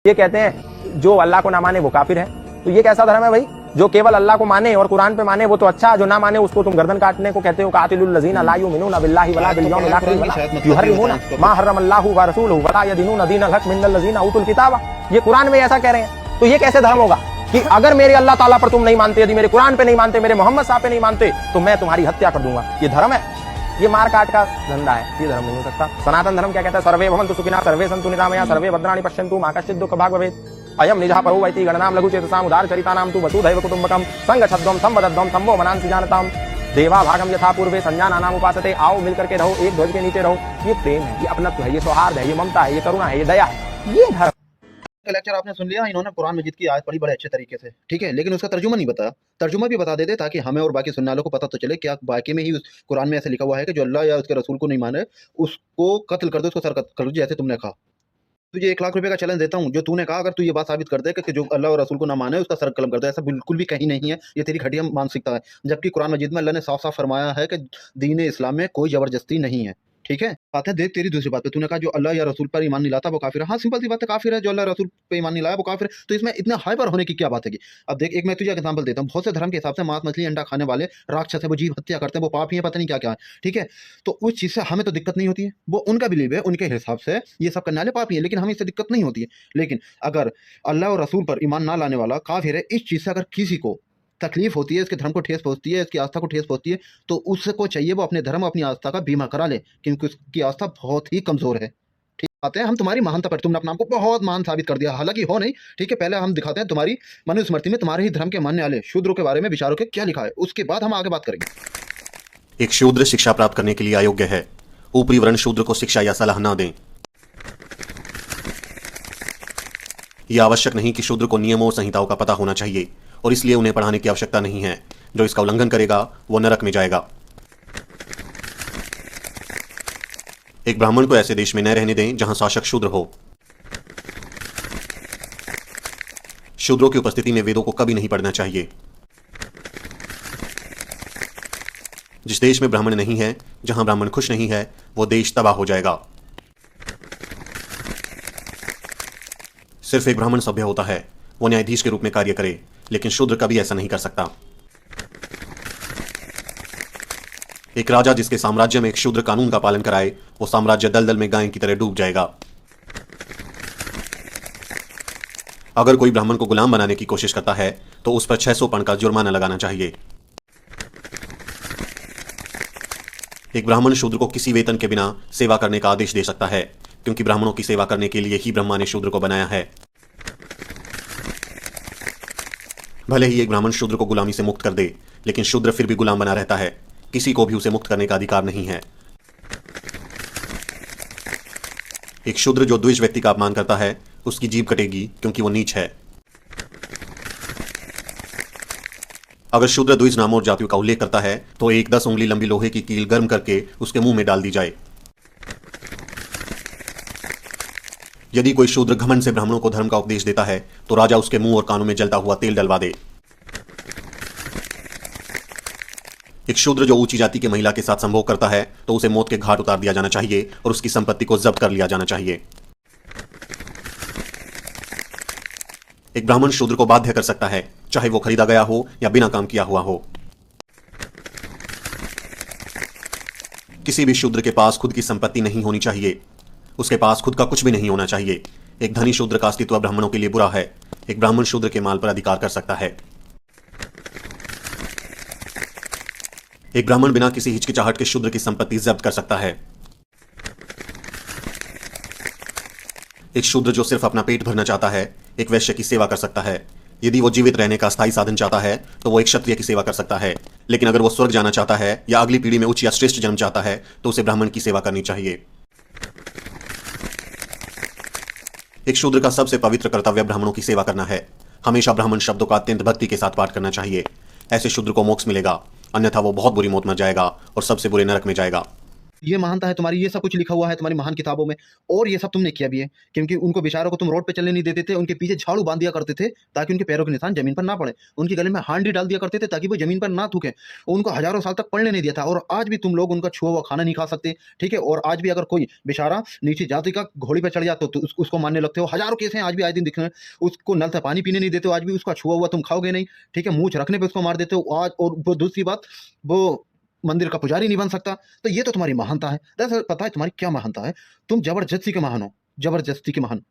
ये कहते हैं जो अल्लाह को ना माने वो काफिर है। तो ये कैसा धर्म है भाई? जो केवल अल्लाह को माने और कुरान पे माने वो तो अच्छा, जो ना माने उसको तुम गर्दन काटने को कहते हो। कातिलुल लज़ीना ला युमिनूना बिल्लाहि वला बिल यौमिल आखिर युहर्रिमूना मा हर्रम अल्लाहु व रसूलुहु वला यदीनूना दीनल हक मिनल लज़ीना उतुल किताब। ये कुरान में ऐसा कह रहे हैं। तो ये कैसे धर्म होगा कि अगर मेरे अल्लाह ताला पर तुम नहीं मानते, यदि मेरे कुरान पे नहीं मानते, मेरे मोहम्मद साहब पे नहीं मानते, तो मैं तुम्हारी हत्या कर दूंगा। ये धर्म है? ये मार काट का धंधा है, ये धर्म नहीं हो सकता। सनातन धर्म क्या कहता है? सर्वे भवन्तु सुखिनः सर्वे सन्तु निरामया सर्वे भद्राणि पश्यन्तु मा कश्चित् दुःखभाग् भवेत्। अयम निजः परो वैति गणनाम लघु चेतसाम उदार चरितानाम तु वसुधैव कुटुम्बकम संग छद्वम संवदद्वम संभो मनांसि जानताम देवा भागम यथा पूर्वे संजानानाम उपासते। आओ मिलकर के रहो, एक ध्वज के नीचे रहो। ये प्रेम है, ये अपनत्व है, ये सौहार्द है, ये ममता है, ये करुणा है, ये दया है, ये धर्म। लेक्चर आपने सुन लिया। इन्होंने कुरान मजीद की आयत पढ़ी बड़े अच्छे तरीके से, ठीक है, लेकिन उसका तर्जुमा नहीं बताया। तर्जुमा भी बता देते ताकि हमें और बाकी सुनने वालों को पता तो चले क्या बाकी में ही उस कुरान में ऐसे लिखा हुआ है कि जो अल्लाह या उसके रसूल को नहीं माने उसको कत्ल कर दो, उसको सर कत्ल कर दो, जैसे तुमने कहा। तुझे 1 लाख रुपए का चैलेंज देता हूँ, जो तूने कहा अगर तू ये बात साबित कर दे कि जो अल्लाह और रसूल को ना माने उसका सर कलम कर दे। ऐसा बिल्कुल भी कहीं नहीं है, ये तेरी घटिया मानसिकता है। जबकि कुरान मजीद में अल्लाह ने साफ साफ फरमाया है कि दीन इस्लाम में कोई जबरदस्ती नहीं है, ठीक है। बात है देख तेरी दूसरी बात पे, तूने कहा जो अल्लाह या रसूल पर ईमान नहीं लाता वो काफिर है। हाँ, सिंपल सी बात है, काफिर है। जो अल्लाह रसूल पे ईमान नहीं लाया वो काफिर है। तो इसमें इतना हाइपर होने की क्या बात है कि अब देख, एक मैं तुझे एग्जांपल देता हूँ। बहुत से धर्म के हिसाब से मांस मछली अंडा खाने वाले राक्षस है, वो जीव हत्या करते हैं, वो पापी है, पता नहीं क्या क्या है, ठीक है। तो उस चीज से हमें तो दिक्कत नहीं होती है, वो उनका बिलीव है, उनके हिसाब से ये सब करने वाले पापी है, लेकिन हमें इससे दिक्कत नहीं होती है। लेकिन अगर अल्लाह और रसूल पर ईमान ना लाने वाला काफिर है, इस चीज से अगर किसी को तकलीफ होती है, इसके धर्म को ठेस पहुंचती है, इसकी आस्था को ठेस पहुंचती है, तो उसको चाहिए वो अपने धर्म अपनी आस्था का बीमा करा ले, क्योंकि उसकी आस्था बहुत ही कमजोर है। ठीक आते हैं हम तुम्हारी महानता पर, तुमने अपने आप को बहुत महान साबित कर दिया, हालांकि हो नहीं, ठीक है। पहले हम दिखाते हैं तुम्हारी मनुस्मृति में तुम्हारे ही धर्म के मानने वाले शूद्रों के बारे में विचारों के क्या लिखा है, उसके बाद हम आगे बात करेंगे। एक शूद्र शिक्षा प्राप्त करने के लिए अयोग्य है। ऊपरी वर्ण शूद्र को शिक्षा या सलाह न दें। यह आवश्यक नहीं कि शूद्र को नियमों और संहिताओं का पता होना चाहिए, और इसलिए उन्हें पढ़ाने की आवश्यकता नहीं है। जो इसका उल्लंघन करेगा वो नरक में जाएगा। एक ब्राह्मण को ऐसे देश में न रहने दें जहां शासक शूद्र हो। शूद्रों की उपस्थिति में वेदों को कभी नहीं पढ़ना चाहिए। जिस देश में ब्राह्मण नहीं है, जहां ब्राह्मण खुश नहीं है, वो देश तबाह हो जाएगा। सिर्फ एक ब्राह्मण सभ्य होता है, वो न्यायाधीश के रूप में कार्य करे, लेकिन शूद्र कभी ऐसा नहीं कर सकता। एक राजा जिसके साम्राज्य में एक शूद्र कानून का पालन कराए, वो साम्राज्य दलदल में गाय की तरह डूब जाएगा। अगर कोई ब्राह्मण को गुलाम बनाने की कोशिश करता है तो उस पर 600 पर्ण का जुर्माना लगाना चाहिए। एक ब्राह्मण शूद्र को किसी वेतन के बिना सेवा करने का आदेश दे सकता है, क्योंकि ब्राह्मणों की सेवा करने के लिए ही ब्रह्मा ने शूद्र को बनाया है। भले ही एक ब्राह्मण शूद्र को गुलामी से मुक्त कर दे, लेकिन शूद्र फिर भी गुलाम बना रहता है। किसी को भी उसे मुक्त करने का अधिकार नहीं है। एक शूद्र जो द्विज व्यक्ति का अपमान करता है, उसकी जीभ कटेगी, क्योंकि वो नीच है। अगर शूद्र द्विज नामों और जातियों का उल्लेख करता है तो एक 10 उंगली लंबी लोहे की कील गर्म करके उसके मुंह में डाल दी जाए। यदि कोई शूद्र घमंड से ब्राह्मणों को धर्म का उपदेश देता है तो राजा उसके मुंह और कानों में जलता हुआ तेल डलवा दे। एक शूद्र जो ऊंची जाति की महिला के साथ संभोग करता है तो उसे मौत के घाट उतार दिया जाना चाहिए और उसकी संपत्ति को जब्त कर लिया जाना चाहिए। एक ब्राह्मण शूद्र को बाध्य कर सकता है, चाहे वो खरीदा गया हो या बिना काम किया हुआ हो। किसी भी शूद्र के पास खुद की संपत्ति नहीं होनी चाहिए। उसके पास खुद का कुछ भी नहीं होना चाहिए। एक धनी शूद्र का अस्तित्व ब्राह्मणों के लिए बुरा है। एक ब्राह्मण शूद्र के माल पर अधिकार कर सकता है। एक ब्राह्मण बिना किसी हिचकिचाहट के शूद्र की संपत्ति जब्त कर सकता है। एक शूद्र जो सिर्फ अपना पेट भरना चाहता है, एक वैश्य की सेवा कर सकता है। यदि वो जीवित रहने का स्थायी साधन चाहता है तो वो एक क्षत्रिय की सेवा कर सकता है, लेकिन अगर वो स्वर्ग जाना चाहता है या अगली पीढ़ी में उच्च या श्रेष्ठ जन्म चाहता है तो उसे ब्राह्मण की सेवा करनी चाहिए। एक शूद्र का सबसे पवित्र कर्तव्य ब्राह्मणों की सेवा करना है। हमेशा ब्राह्मण शब्दों का अत्यंत भक्ति के साथ पाठ करना चाहिए। ऐसे शूद्र को मोक्ष मिलेगा, अन्यथा वो बहुत बुरी मौत मर जाएगा और सबसे बुरे नरक में जाएगा। ये महानता है तुम्हारी, ये सब कुछ लिखा हुआ है तुम्हारी महान किताबों में, और ये सब तुमने किया भी है, क्योंकि उनको बेचारों को तुम रोड पे चलने नहीं देते थे, उनके पीछे झाड़ू बांध दिया करते थे ताकि उनके पैरों के निशान जमीन पर ना पड़े, उनके गले में हांडी डाल दिया करते थे ताकि वो जमीन पर ना थूके, उनको हजारों साल तक पढ़ने नहीं दिया था, और आज भी तुम लोग उनका छुआ हुआ खाना नहीं खा सकते, ठीक है। और आज भी अगर कोई बेचारा नीचे जाति का घोड़ी पर चढ़ जाते हो तो उसको मानने लगते हो। हजारों केस हैं आज भी, आए दिन दिख रहे हैं। उसको नल से पानी पीने नहीं देते हो, आज भी उसका छुआ हुआ तुम खाओगे नहीं, ठीक है। मूंछ रखने पे उसको मार देते हो आज। और वो दूसरी बात, वो मंदिर का पुजारी नहीं बन सकता। तो ये तो तुम्हारी महानता है। दरअसल पता है तुम्हारी क्या महानता है? तुम जबरदस्ती के महान हो, जबरदस्ती के महान।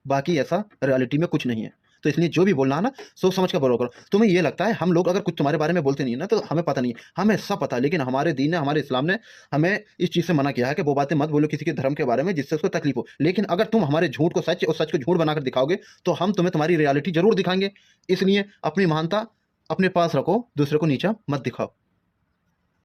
बाकी ऐसा रियलिटी में कुछ नहीं है। तो इसलिए जो भी बोलना है ना, सोच समझ कर बोलो करो। तुम्हें ये लगता है हम लोग अगर कुछ तुम्हारे बारे में बोलते नहीं है ना तो हमें पता नहीं है, हमें सब पता है। लेकिन हमारे दीन ने, हमारे इस्लाम ने हमें इस चीज़ से मना किया है कि वो बातें मत बोलो किसी के धर्म के बारे में जिससे उसको तकलीफ हो। लेकिन अगर तुम हमारे झूठ को सच और सच को झूठ बनाकर दिखाओगे तो हम तुम्हें तुम्हारी रियलिटी जरूर दिखाएंगे। इसलिए अपनी महानता अपने पास रखो, दूसरे को नीचा मत दिखाओ।